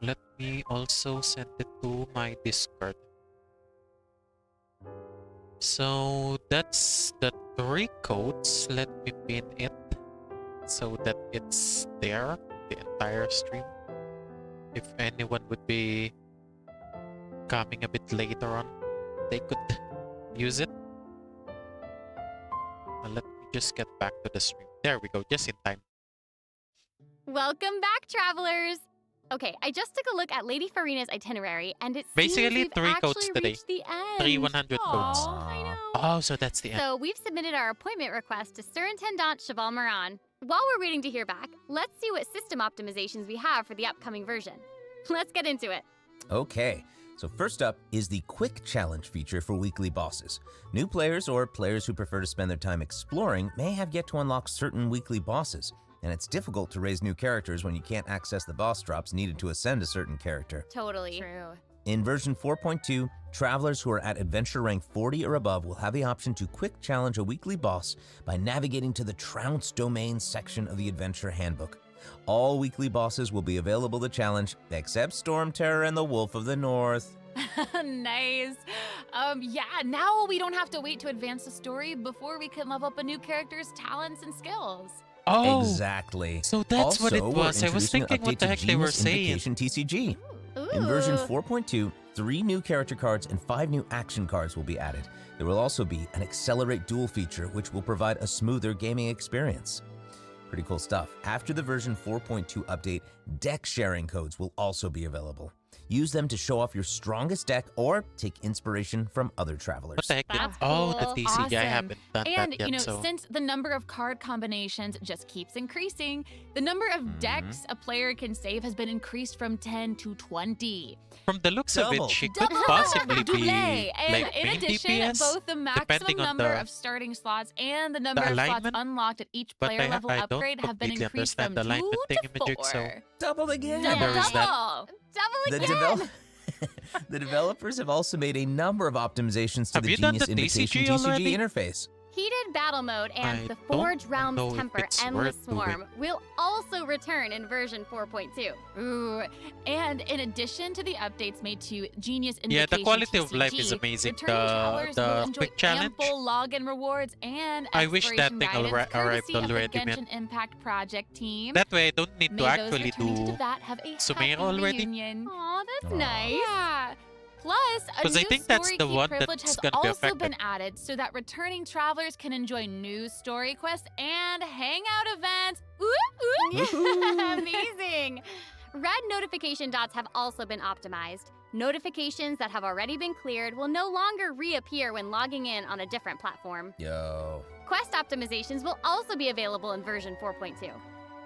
let me also send it to my Discord. So that's the 3 codes. Let me pin it so that it's there the entire stream. If anyone would be coming a bit later on, they could use it. Let me just get back to the stream. There we go, just in time. Welcome back, travelers! Okay, I just took a look at Lady Farina's itinerary, and it Basically, seems we've 3 codes actually today. reached the end. 3 100 codes. Aw, I know. Oh, so that's the end. So we've submitted our appointment request to Surintendant Cheval Moran. While we're waiting to hear back, let's see what system optimizations we have for the upcoming version. Let's get into it. Okay, so first up is the Quick Challenge feature for weekly bosses. New players or players who prefer to spend their time exploring may have yet to unlock certain weekly bosses, and it's difficult to raise new characters when you can't access the boss drops needed to ascend a certain character. Totally. True. In version 4.2, travelers who are at adventure rank 40 or above will have the option to quick challenge a weekly boss by navigating to the Trounce Domain section of the Adventure Handbook. All weekly bosses will be available to challenge, except Storm Terror and the Wolf of the North. Nice. Yeah, now we don't have to wait to advance the story before we can level up a new character's talents and skills. Oh, Exactly. so that's what it Also, we're was. I was introducing an thinking what the update heck to they were Genius saying. Invocation TCG. In version 4.2, 3 new character cards and 5 new action cards will be added. There will also be an Accelerate Duel feature, which will provide a smoother gaming experience. Pretty cool stuff. After the version 4.2 update, deck sharing codes will also be available. Use them to show off your strongest deck or take inspiration from other What travelers. the heck? That's Oh, cool. the TCG. I Awesome. haven't done And, that yet, you know, so... since the number of card combinations just keeps increasing, the number of decks a player can save has been increased from 10 to 20. From the looks of Double. it, she could Double! possibly Double! be And like in main addition, DPS, both the maximum depending on number the- of starting slots and the number of slots alignment, unlocked at each but player level I don't upgrade have been completely increased from understand the 2 alignment to thingamajig, 4. so... Double again. Yeah, there is that. Double The, again! the developers have also made a number of optimizations to Have the you done Genius the Invitation TCG already? interface. Heated battle mode and I the don't Forge Realms know if Temper it's Endless worth doing. Swarm will also return in version 4.2. Ooh, and in addition to the updates made to Genius Invitation Yeah, the quality of life TCG, is amazing. returning travelers will The enjoy quick challenge. ample login rewards and I wish that exploration thing guidance arrived courtesy of the already, man. Genshin Impact project team. That way I don't need May to those actually returning to do... Devat have a Sumero happy already? reunion. Aw, that's Aw. nice. Yeah. Plus, a 'Cause new I think that's story the key one privilege that's has gonna be also been affected. added so that returning travelers can enjoy new story quests and hangout events. Ooh, ooh. Amazing! Red notification dots have also been optimized. Notifications that have already been cleared will no longer reappear when logging in on a different platform. Yo. Quest optimizations will also be available in version 4.2.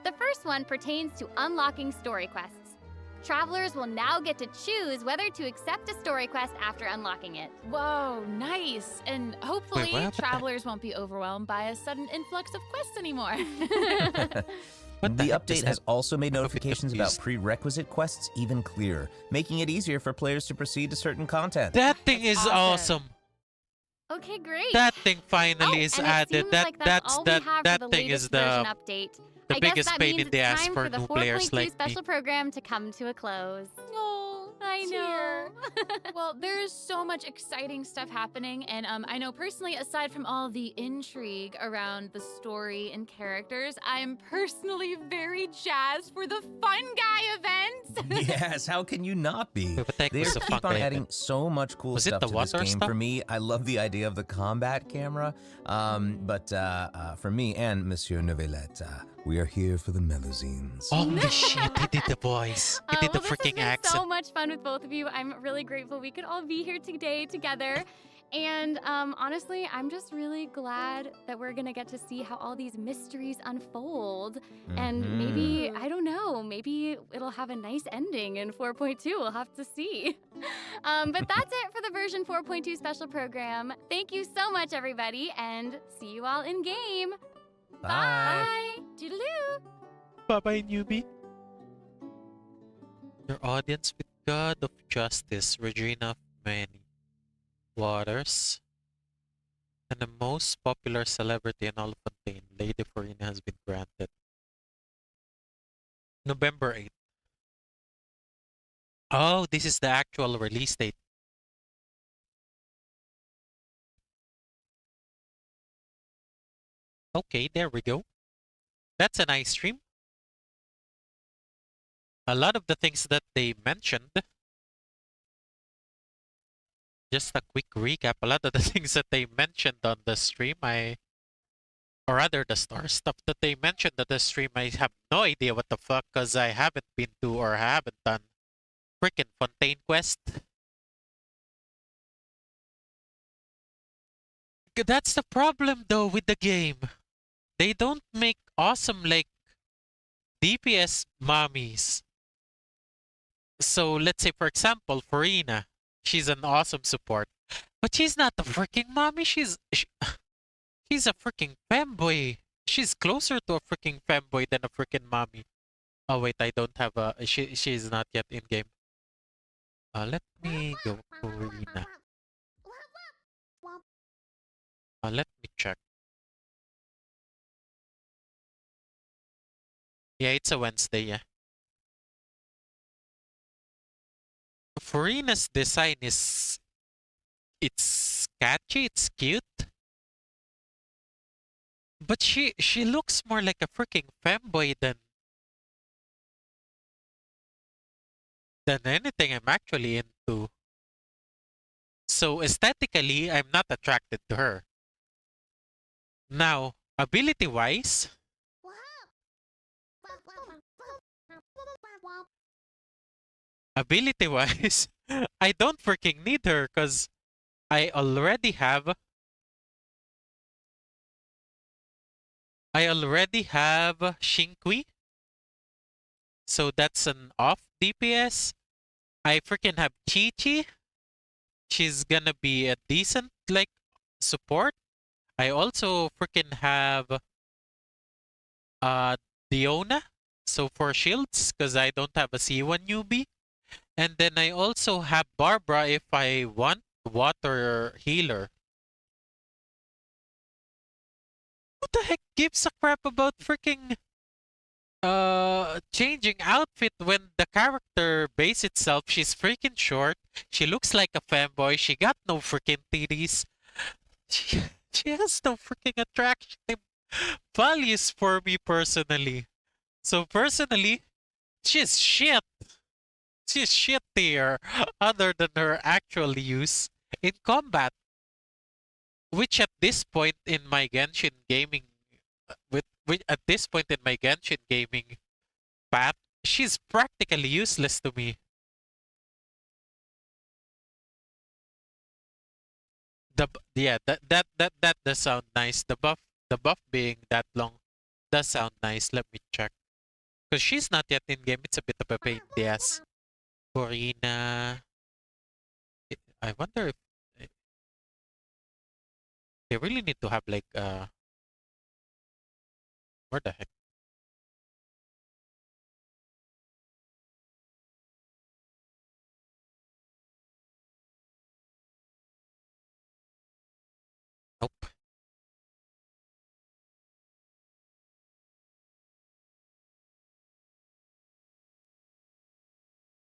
The first one pertains to unlocking story quests. Travelers will now get to choose whether to accept a story quest after unlocking it. Whoa, nice. And hopefully, what happened there? travelers won't be overwhelmed by a sudden influx of quests anymore. What the The heck is update has that? also made I'm a bit notifications about confused. prerequisite quests even clearer, making it easier for players to proceed to certain content. That thing is That's awesome. awesome. Okay, great. That thing finally is and added. It seems like that's all we have for that the thing latest is version the update. the I guess biggest that pain means in the it's ass time for the new 4.2 players like special me. program to come to a close. Oh, I know. Well, there's so much exciting stuff happening, and I know personally, aside from all the intrigue around the story and characters, I'm personally very jazzed for the Fun Guy event. Yes, how can you not be? Wait, what the heck They was the keep fun on guy adding event? so much cool Was it stuff the to this water game. stuff? For me, I love the idea of the combat camera. But for me and Monsieur Novelette, we are here for the Melusines. Holy shit, he did the voice. He did the Well, this freaking has been so accent. much fun with both of you. I'm really grateful we could all be here today together. And honestly, I'm just really glad that we're gonna get to see how all these mysteries unfold. And maybe, I don't know, maybe it'll have a nice ending in 4.2. We'll have to see. But that's it for the version 4.2 special program. Thank you so much, everybody, and see you all in game. Bye. Toodaloo. Bye-bye, newbie. Your audience with God of Justice, Regina of Many Waters, and the most popular celebrity in all of Fontaine, Lady Farina, has been granted. November 8th. Oh, this is the actual release date. Okay, there we go. That's a nice stream. A lot of the things that they mentioned, just a quick recap, a lot of the things that they mentioned on the stream, or rather the star stuff that they mentioned on the stream, I have no idea what the fuck, because I haven't been to or haven't done freaking Fontaine Quest. That's the problem though with the game. They don't make awesome like DPS mommies. So let's say, for example, Farina, she's an awesome support, but she's not a freaking mommy. She's a freaking femboy. She's closer to a freaking femboy than a freaking mommy. Oh wait, I don't have a. She's not yet in game. Let me go Farina. Let me check. Yeah, it's a Wednesday. Yeah. Farina's design is, it's catchy, it's cute, but she looks more like a freaking femboy than anything I'm actually into. So aesthetically, I'm not attracted to her. Now, ability-wise, ability wise, I don't freaking need her because I already have Shinkui, so that's an off DPS. I freaking have Chi Chi. She's gonna be a decent like support. I also freaking have uh Diona, so for shields, because I don't have a C1 newbie. And then I also have Barbara if I want water healer. Who the heck gives a crap about freaking changing outfit when the character base itself, she's freaking short, she looks like a fanboy, she got no freaking titties, she, she has no freaking attraction values for me personally. So personally, she's shit. She's shit tier other than her actual use in combat. Which at this point in my Genshin gaming with at this point in my Genshin gaming path, she's practically useless to me. Yeah, that does sound nice. The buff being that long does sound nice. Let me check. Because she's not yet in game, it's a bit of a pain in the ass. Corina. I wonder if eh, they really need to have like where the heck? Nope.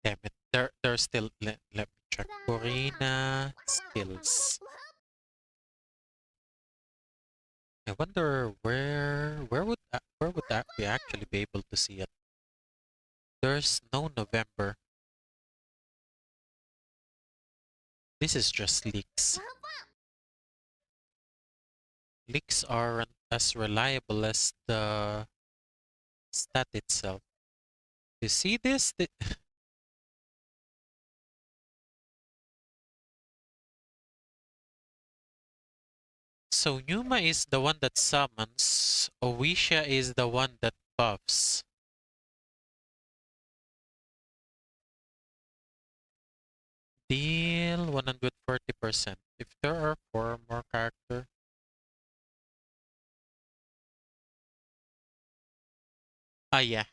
Damn it. They're still let me check. Corina skills. I wonder where would we actually be able to see it? There's no November. This is just leaks. Leaks aren't as reliable as the stat itself. You see this? So Numa is the one that summons. Owisha is the one that buffs. Deal 140%. If there are 4 more character. Ah yeah.